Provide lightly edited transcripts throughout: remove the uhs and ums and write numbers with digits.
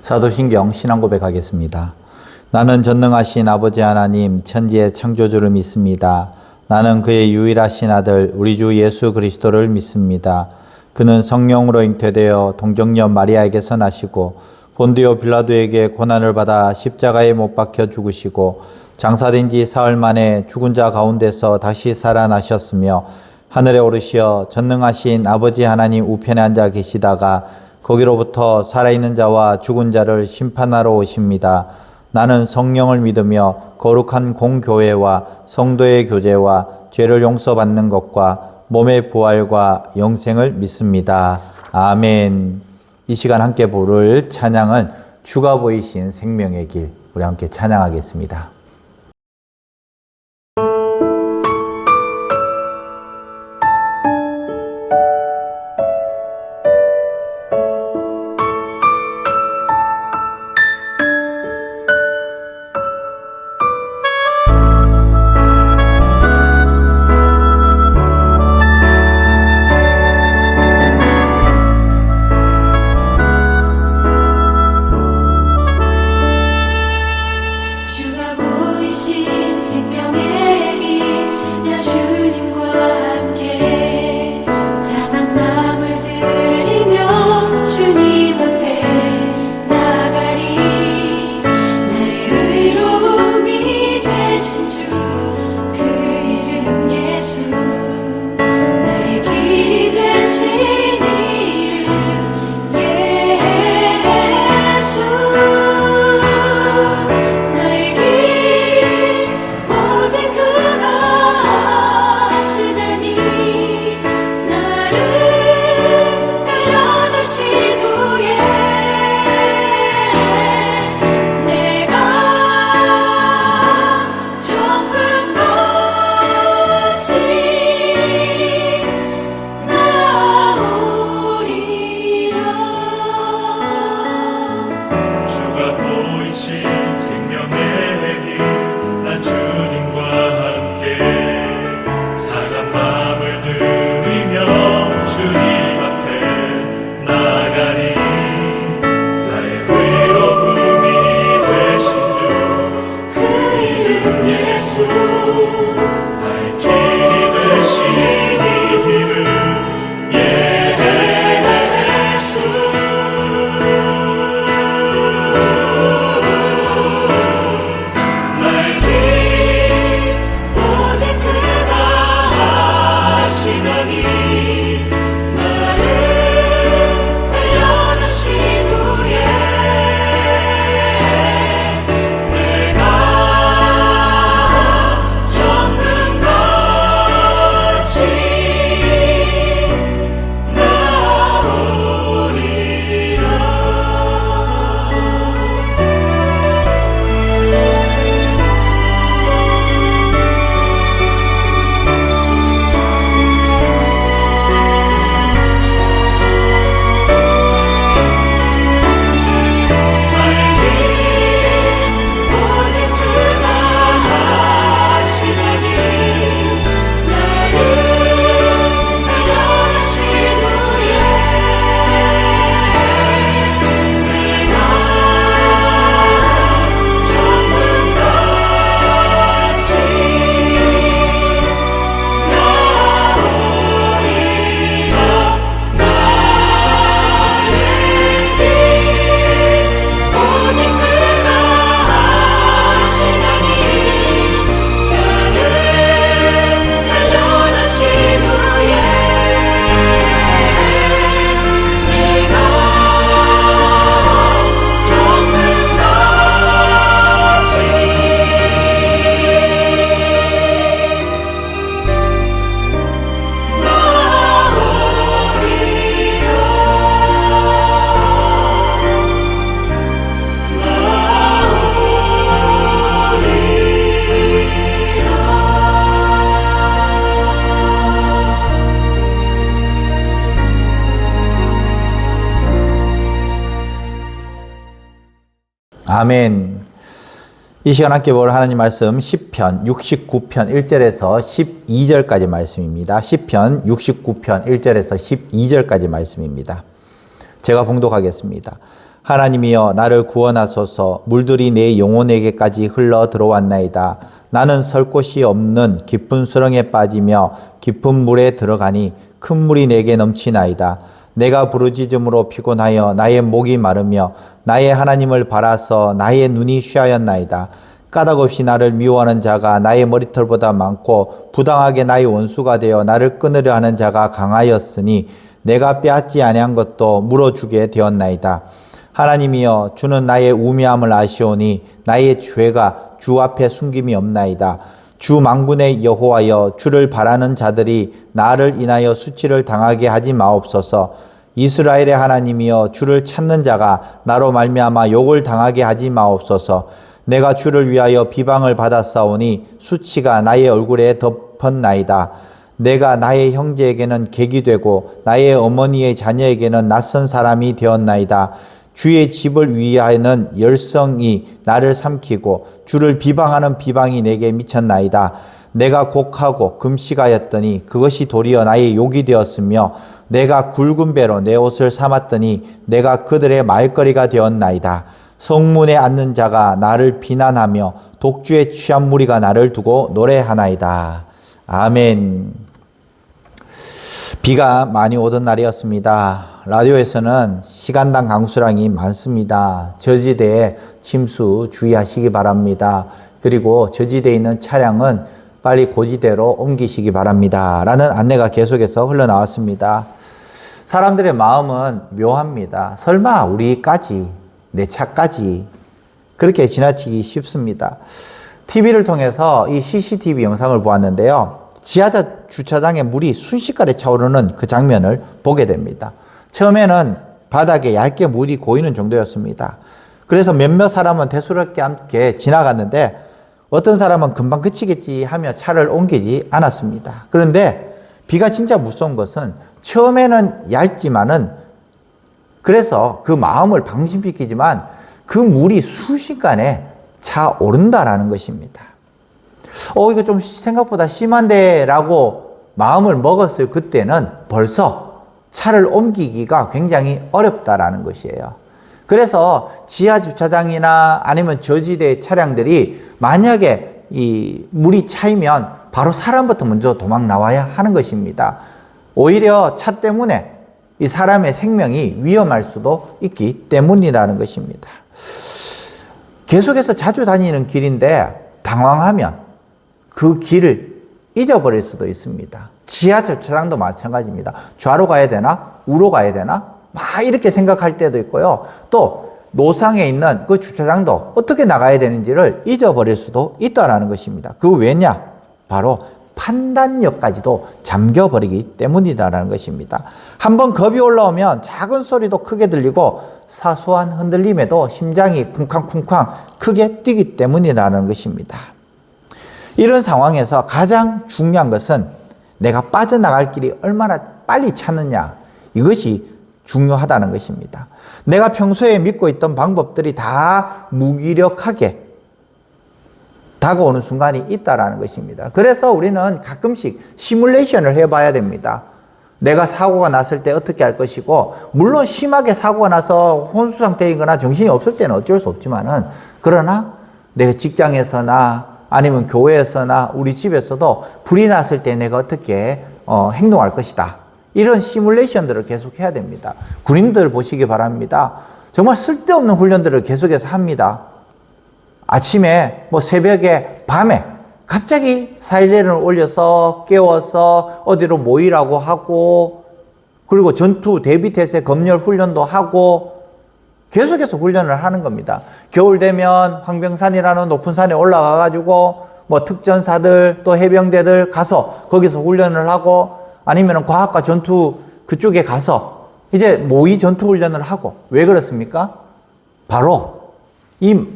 사도신경 신앙 고백하겠습니다. 나는 전능하신 아버지 하나님 천지의 창조주를 믿습니다. 나는 그의 유일하신 아들 우리 주 예수 그리스도를 믿습니다. 그는 성령으로 잉태되어 동정녀 마리아에게서 나시고 본디오 빌라도에게 고난을 받아 십자가에 못 박혀 죽으시고 장사된 지 사흘 만에 죽은 자 가운데서 다시 살아나셨으며 하늘에 오르시어 전능하신 아버지 하나님 우편에 앉아 계시다가 거기로부터 살아있는 자와 죽은 자를 심판하러 오십니다. 나는 성령을 믿으며 거룩한 공교회와 성도의 교제와 죄를 용서받는 것과 몸의 부활과 영생을 믿습니다. 아멘. 이 시간 함께 부를 찬양은 주가 보이신 생명의 길, 우리 함께 찬양하겠습니다. 아멘. 이 시간 함께 볼 하나님 말씀 시편 69편 1절에서 12절까지 말씀입니다. 시편 69편 1절에서 12절까지 말씀입니다. 제가 봉독하겠습니다. 하나님이여 나를 구원하소서. 물들이 내 영혼에게까지 흘러 들어왔나이다. 나는 설 곳이 없는 깊은 수렁에 빠지며 깊은 물에 들어가니 큰 물이 내게 넘치나이다. 내가 부르짖음으로 피곤하여 나의 목이 마르며 나의 하나님을 바라서 나의 눈이 쉬하였나이다. 까닭없이 나를 미워하는 자가 나의 머리털보다 많고 부당하게 나의 원수가 되어 나를 끊으려 하는 자가 강하였으니 내가 빼앗지 아니한 것도 물어주게 되었나이다. 하나님이여 주는 나의 우매함을 아시오니 나의 죄가 주 앞에 숨김이 없나이다. 주 만군의 여호와여 주를 바라는 자들이 나를 인하여 수치를 당하게 하지 마옵소서. 이스라엘의 하나님이여 주를 찾는 자가 나로 말미암아 욕을 당하게 하지 마옵소서. 내가 주를 위하여 비방을 받았사오니 수치가 나의 얼굴에 덮었나이다. 내가 나의 형제에게는 객이 되고 나의 어머니의 자녀에게는 낯선 사람이 되었나이다. 주의 집을 위하여는 열성이 나를 삼키고 주를 비방하는 비방이 내게 미쳤나이다. 내가 곡하고 금식하였더니 그것이 도리어 나의 욕이 되었으며 내가 굵은 배로 내 옷을 삼았더니 내가 그들의 말거리가 되었나이다. 성문에 앉는 자가 나를 비난하며 독주에 취한 무리가 나를 두고 노래하나이다. 아멘. 비가 많이 오던 날이었습니다. 라디오에서는 시간당 강수량이 많습니다. 저지대에 침수 주의하시기 바랍니다. 그리고 저지대에 있는 차량은 빨리 고지대로 옮기시기 바랍니다. 라는 안내가 계속해서 흘러나왔습니다. 사람들의 마음은 묘합니다. 설마 우리까지, 내 차까지 그렇게 지나치기 쉽습니다. TV를 통해서 이 CCTV 영상을 보았는데요. 지하자 주차장에 물이 순식간에 차오르는 그 장면을 보게 됩니다. 처음에는 바닥에 얇게 물이 고이는 정도였습니다. 그래서 몇몇 사람은 대수롭게 함께 지나갔는데 어떤 사람은 금방 그치겠지 하며 차를 옮기지 않았습니다. 그런데 비가 진짜 무서운 것은 처음에는 얇지만은 그래서 그 마음을 방심시키지만 그 물이 순식간에 차오른다라는 것입니다. 이거 좀 생각보다 심한데 라고 마음을 먹었어요. 그때는 벌써 차를 옮기기가 굉장히 어렵다라는 것이에요. 그래서 지하 주차장이나 아니면 저지대 차량들이 만약에 이 물이 차이면 바로 사람부터 먼저 도망 나와야 하는 것입니다. 오히려 차 때문에 이 사람의 생명이 위험할 수도 있기 때문이라는 것입니다. 계속해서 자주 다니는 길인데 당황하면 그 길을 잊어버릴 수도 있습니다. 지하 주차장도 마찬가지입니다. 좌로 가야 되나? 우로 가야 되나? 막 이렇게 생각할 때도 있고요. 또 노상에 있는 그 주차장도 어떻게 나가야 되는지를 잊어버릴 수도 있다는 것입니다. 그 왜냐? 바로 판단력까지도 잠겨버리기 때문이다라는 것입니다. 한번 겁이 올라오면 작은 소리도 크게 들리고 사소한 흔들림에도 심장이 쿵쾅쿵쾅 크게 뛰기 때문이라는 것입니다. 이런 상황에서 가장 중요한 것은 내가 빠져나갈 길이 얼마나 빨리 찾느냐, 이것이 중요하다는 것입니다. 내가 평소에 믿고 있던 방법들이 다 무기력하게 다가오는 순간이 있다라는 것입니다. 그래서 우리는 가끔씩 시뮬레이션을 해봐야 됩니다. 내가 사고가 났을 때 어떻게 할 것이고, 물론 심하게 사고가 나서 혼수 상태이거나 정신이 없을 때는 어쩔 수 없지만은, 그러나 내가 직장에서나 아니면 교회에서나 우리 집에서도 불이 났을 때 내가 어떻게 행동할 것이다. 이런 시뮬레이션들을 계속 해야 됩니다. 군인들 보시기 바랍니다. 정말 쓸데없는 훈련들을 계속해서 합니다. 아침에 새벽에 밤에 갑자기 사이렌을 올려서 깨워서 어디로 모이라고 하고, 그리고 전투 대비태세 검열 훈련도 하고 계속해서 훈련을 하는 겁니다. 겨울 되면 황병산이라는 높은 산에 올라가 가지고 특전사들 또 해병대들 가서 거기서 훈련을 하고, 아니면 과학과 전투 그쪽에 가서 이제 모의 전투 훈련을 하고. 왜 그렇습니까? 바로 이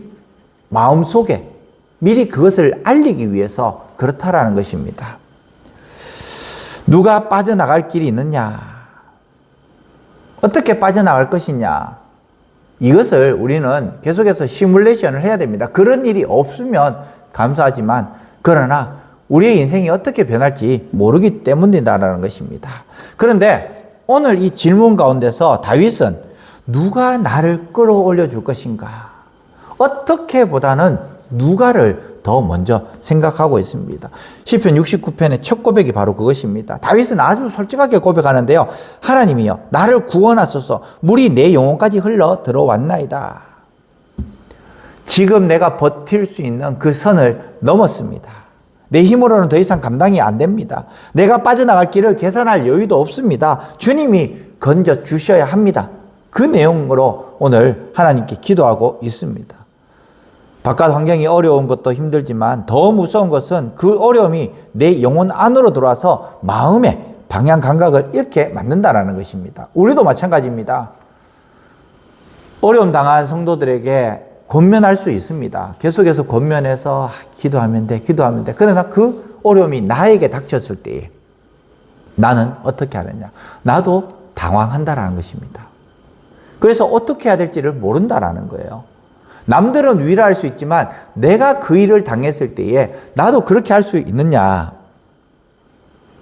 마음속에 미리 그것을 알리기 위해서 그렇다라는 것입니다. 누가 빠져나갈 길이 있느냐? 어떻게 빠져나갈 것이냐? 이것을 우리는 계속해서 시뮬레이션을 해야 됩니다. 그런 일이 없으면 감사하지만, 그러나 우리의 인생이 어떻게 변할지 모르기 때문이다라는 것입니다. 그런데 오늘 이 질문 가운데서 다윗은 누가 나를 끌어올려 줄 것인가? 어떻게 보다는 누가를 더 먼저 생각하고 있습니다. 시편 69편의 첫 고백이 바로 그것입니다. 다윗은 아주 솔직하게 고백하는데요. 하나님이여 나를 구원하소서. 물이 내 영혼까지 흘러 들어왔나이다. 지금 내가 버틸 수 있는 그 선을 넘었습니다. 내 힘으로는 더 이상 감당이 안 됩니다. 내가 빠져나갈 길을 계산할 여유도 없습니다. 주님이 건져 주셔야 합니다. 그 내용으로 오늘 하나님께 기도하고 있습니다. 바깥 환경이 어려운 것도 힘들지만 더 무서운 것은 그 어려움이 내 영혼 안으로 들어와서 마음의 방향 감각을 잃게 만든다는 것입니다. 우리도 마찬가지입니다. 어려움 당한 성도들에게 권면할 수 있습니다. 계속해서 권면해서 기도하면 돼. 그러나 그 어려움이 나에게 닥쳤을 때에 나는 어떻게 하느냐? 나도 당황한다라는 것입니다. 그래서 어떻게 해야 될지를 모른다라는 거예요. 남들은 위로할 수 있지만 내가 그 일을 당했을 때에 나도 그렇게 할 수 있느냐?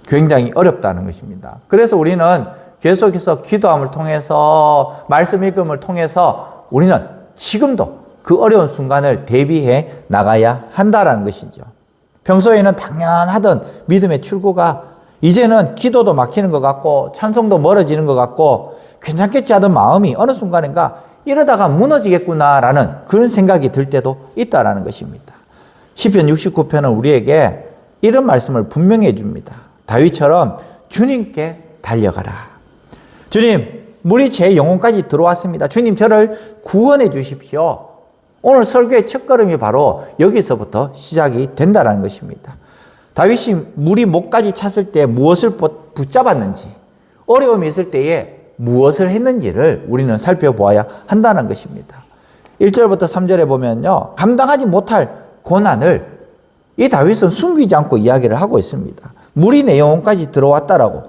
굉장히 어렵다는 것입니다. 그래서 우리는 계속해서 기도함을 통해서 말씀 읽음을 통해서 우리는 지금도 그 어려운 순간을 대비해 나가야 한다는 것이죠. 평소에는 당연하던 믿음의 출구가 이제는 기도도 막히는 것 같고 찬송도 멀어지는 것 같고 괜찮겠지 하던 마음이 어느 순간인가 이러다가 무너지겠구나라는 그런 생각이 들 때도 있다라는 것입니다. 시편 69편은 우리에게 이런 말씀을 분명히 해줍니다. 다윗처럼 주님께 달려가라. 주님, 물이 제 영혼까지 들어왔습니다. 주님, 저를 구원해 주십시오. 오늘 설교의 첫걸음이 바로 여기서부터 시작이 된다는 것입니다. 다윗이 물이 목까지 찼을 때 무엇을 붙잡았는지, 어려움이 있을 때에 무엇을 했는지를 우리는 살펴보아야 한다는 것입니다. 1절부터 3절에 보면요. 감당하지 못할 고난을 이 다윗은 숨기지 않고 이야기를 하고 있습니다. 물이 내 영혼까지 들어왔다라고.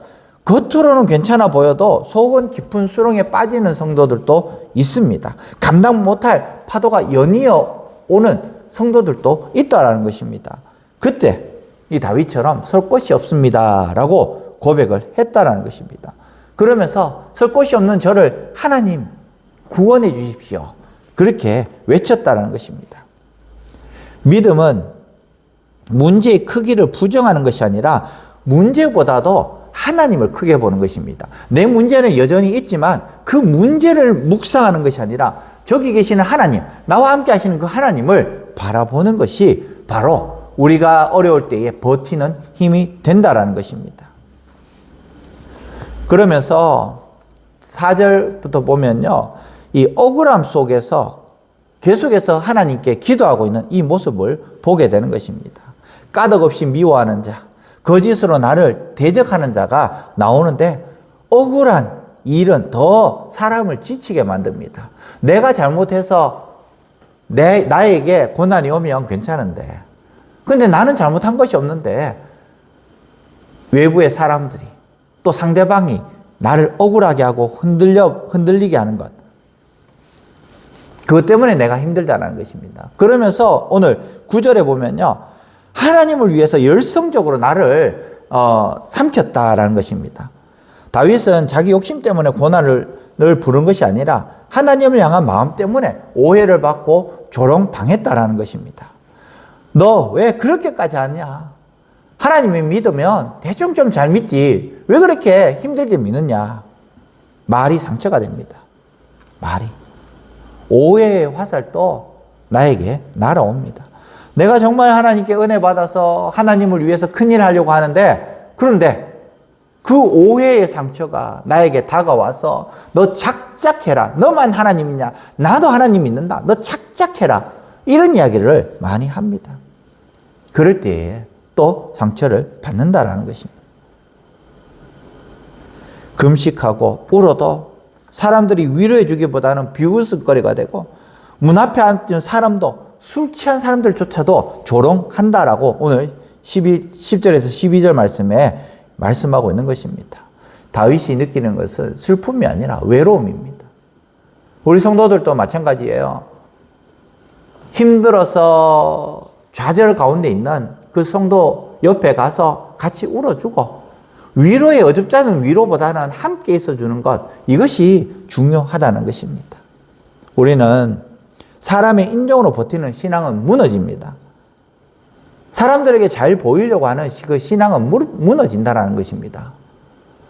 겉으로는 괜찮아 보여도 속은 깊은 수렁에 빠지는 성도들도 있습니다. 감당 못할 파도가 연이어 오는 성도들도 있다라는 것입니다. 그때 이 다윗처럼 설 곳이 없습니다라고 고백을 했다라는 것입니다. 그러면서 설 곳이 없는 저를 하나님 구원해 주십시오. 그렇게 외쳤다라는 것입니다. 믿음은 문제의 크기를 부정하는 것이 아니라 문제보다도 하나님을 크게 보는 것입니다. 내 문제는 여전히 있지만 그 문제를 묵상하는 것이 아니라 저기 계시는 하나님, 나와 함께 하시는 그 하나님을 바라보는 것이 바로 우리가 어려울 때에 버티는 힘이 된다라는 것입니다. 그러면서 4절부터 보면요. 이 억울함 속에서 계속해서 하나님께 기도하고 있는 이 모습을 보게 되는 것입니다. 까닭없이 미워하는 자, 거짓으로 나를 대적하는 자가 나오는데 억울한 일은 더 사람을 지치게 만듭니다. 내가 잘못해서 나에게 고난이 오면 괜찮은데 근데 나는 잘못한 것이 없는데 외부의 사람들이 또 상대방이 나를 억울하게 하고 흔들리게 하는 것. 그것 때문에 내가 힘들다는 것입니다. 그러면서 오늘 9절에 보면요. 하나님을 위해서 열성적으로 나를 삼켰다라는 것입니다. 다윗은 자기 욕심 때문에 고난을 부른 것이 아니라 하나님을 향한 마음 때문에 오해를 받고 조롱당했다라는 것입니다. 너 왜 그렇게까지 하냐? 하나님이 믿으면 대충 좀 잘 믿지. 왜 그렇게 힘들게 믿느냐? 말이 상처가 됩니다. 말이. 오해의 화살도 나에게 날아옵니다. 내가 정말 하나님께 은혜 받아서 하나님을 위해서 큰일 하려고 하는데 그런데 그 오해의 상처가 나에게 다가와서 너 착착해라. 너만 하나님이냐? 나도 하나님 믿는다. 너 착착해라. 이런 이야기를 많이 합니다. 그럴 때에 또 상처를 받는다라는 것입니다. 금식하고 울어도 사람들이 위로해 주기보다는 비웃음거리가 되고 문 앞에 앉은 사람도 술 취한 사람들조차도 조롱한다라고 오늘 10절에서 12절 말씀에 말씀하고 있는 것입니다. 다윗이 느끼는 것은 슬픔이 아니라 외로움입니다. 우리 성도들도 마찬가지예요. 힘들어서 좌절 가운데 있는 그 성도 옆에 가서 같이 울어주고 위로에 어줍지 않은 위로보다는 함께 있어주는 것, 이것이 중요하다는 것입니다. 우리는 사람의 인정으로 버티는 신앙은 무너집니다. 사람들에게 잘 보이려고 하는 그 신앙은 무너진다는 것입니다.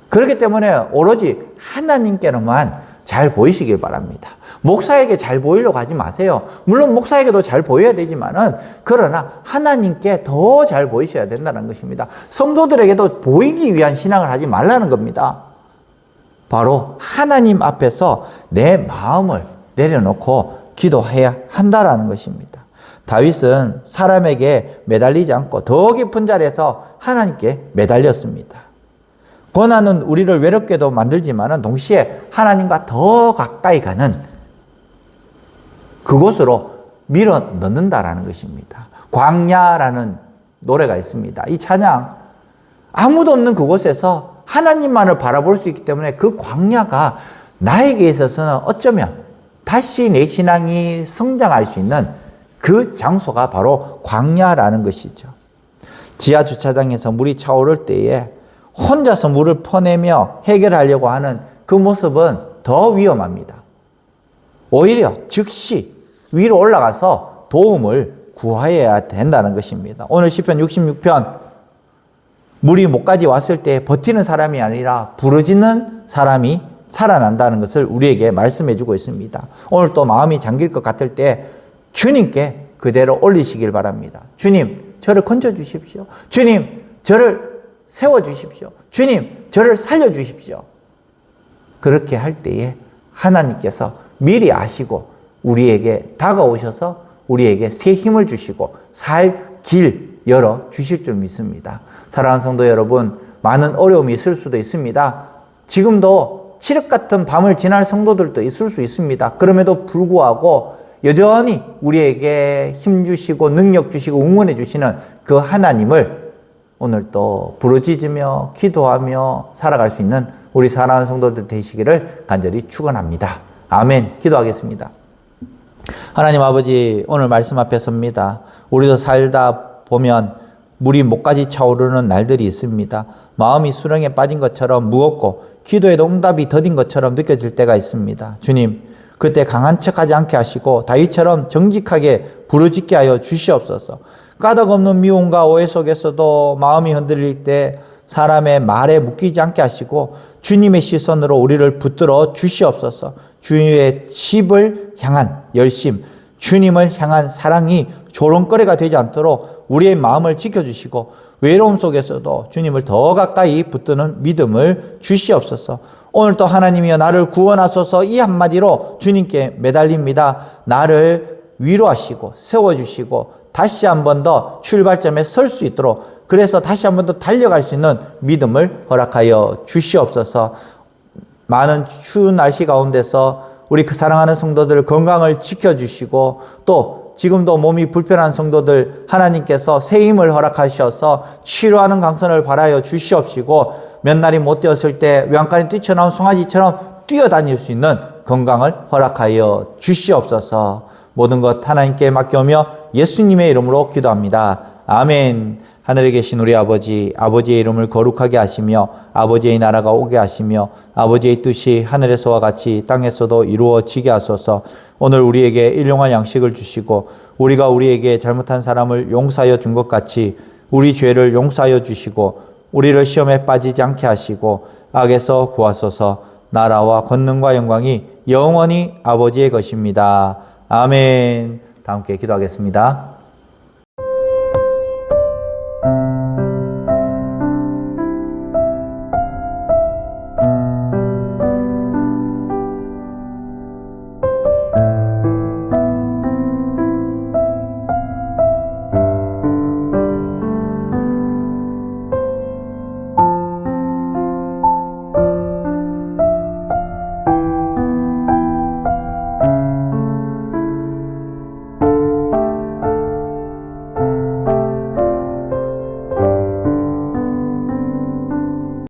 그렇기 때문에 오로지 하나님께로만 잘 보이시길 바랍니다. 목사에게 잘 보이려고 하지 마세요. 물론 목사에게도 잘 보여야 되지만은, 그러나 하나님께 더 잘 보이셔야 된다는 것입니다. 성도들에게도 보이기 위한 신앙을 하지 말라는 겁니다. 바로 하나님 앞에서 내 마음을 내려놓고 기도해야 한다라는 것입니다. 다윗은 사람에게 매달리지 않고 더 깊은 자리에서 하나님께 매달렸습니다. 고난은 우리를 외롭게도 만들지만 동시에 하나님과 더 가까이 가는 그곳으로 밀어 넣는다라는 것입니다. 광야라는 노래가 있습니다. 이 찬양, 아무도 없는 그곳에서 하나님만을 바라볼 수 있기 때문에 그 광야가 나에게 있어서는 어쩌면 다시 내 신앙이 성장할 수 있는 그 장소가 바로 광야라는 것이죠. 지하 주차장에서 물이 차오를 때에 혼자서 물을 퍼내며 해결하려고 하는 그 모습은 더 위험합니다. 오히려 즉시 위로 올라가서 도움을 구해야 된다는 것입니다. 오늘 시편 66편, 물이 목까지 왔을 때 버티는 사람이 아니라 부르짖는 사람이 살아난다는 것을 우리에게 말씀해 주고 있습니다. 오늘 또 마음이 잠길 것 같을 때 주님께 그대로 올리시길 바랍니다. 주님, 저를 건져 주십시오. 주님, 저를 세워 주십시오. 주님, 저를 살려 주십시오. 그렇게 할 때에 하나님께서 미리 아시고 우리에게 다가오셔서 우리에게 새 힘을 주시고 살 길 열어 주실 줄 믿습니다. 사랑하는 성도 여러분, 많은 어려움이 있을 수도 있습니다. 지금도 칠흑 같은 밤을 지날 성도들도 있을 수 있습니다. 그럼에도 불구하고 여전히 우리에게 힘 주시고 능력 주시고 응원해 주시는 그 하나님을 오늘 또 부르짖으며 기도하며 살아갈 수 있는 우리 사랑하는 성도들 되시기를 간절히 축원합니다. 아멘. 기도하겠습니다. 하나님 아버지, 오늘 말씀 앞에 섭니다. 우리도 살다 보면 물이 목까지 차오르는 날들이 있습니다. 마음이 수렁에 빠진 것처럼 무겁고 기도에도 응답이 더딘 것처럼 느껴질 때가 있습니다. 주님, 그때 강한 척하지 않게 하시고 다윗처럼 정직하게 부르짖게 하여 주시옵소서. 까닭없는 미움과 오해 속에서도 마음이 흔들릴 때 사람의 말에 묶이지 않게 하시고 주님의 시선으로 우리를 붙들어 주시옵소서. 주의 집을 향한 열심, 주님을 향한 사랑이 조롱거리가 되지 않도록 우리의 마음을 지켜주시고 외로움 속에서도 주님을 더 가까이 붙드는 믿음을 주시옵소서. 오늘도 하나님이여 나를 구원하소서 이 한마디로 주님께 매달립니다. 나를 위로하시고 세워주시고 다시 한 번 더 출발점에 설 수 있도록, 그래서 다시 한 번 더 달려갈 수 있는 믿음을 허락하여 주시옵소서. 많은 추운 날씨 가운데서 우리 그 사랑하는 성도들 건강을 지켜주시고 또 지금도 몸이 불편한 성도들 하나님께서 새 힘을 허락하셔서 치료하는 강선을 바라여 주시옵시고 몇 날이 못 되었을 때 외양간에 뛰쳐나온 송아지처럼 뛰어다닐 수 있는 건강을 허락하여 주시옵소서. 모든 것 하나님께 맡겨오며 예수님의 이름으로 기도합니다. 아멘. 하늘에 계신 우리 아버지, 아버지의 이름을 거룩하게 하시며 아버지의 나라가 오게 하시며 아버지의 뜻이 하늘에서와 같이 땅에서도 이루어지게 하소서. 오늘 우리에게 일용할 양식을 주시고 우리가 우리에게 잘못한 사람을 용서하여 준 것 같이 우리 죄를 용서하여 주시고 우리를 시험에 빠지지 않게 하시고 악에서 구하소서. 나라와 권능과 영광이 영원히 아버지의 것입니다. 아멘. 다 함께 기도하겠습니다.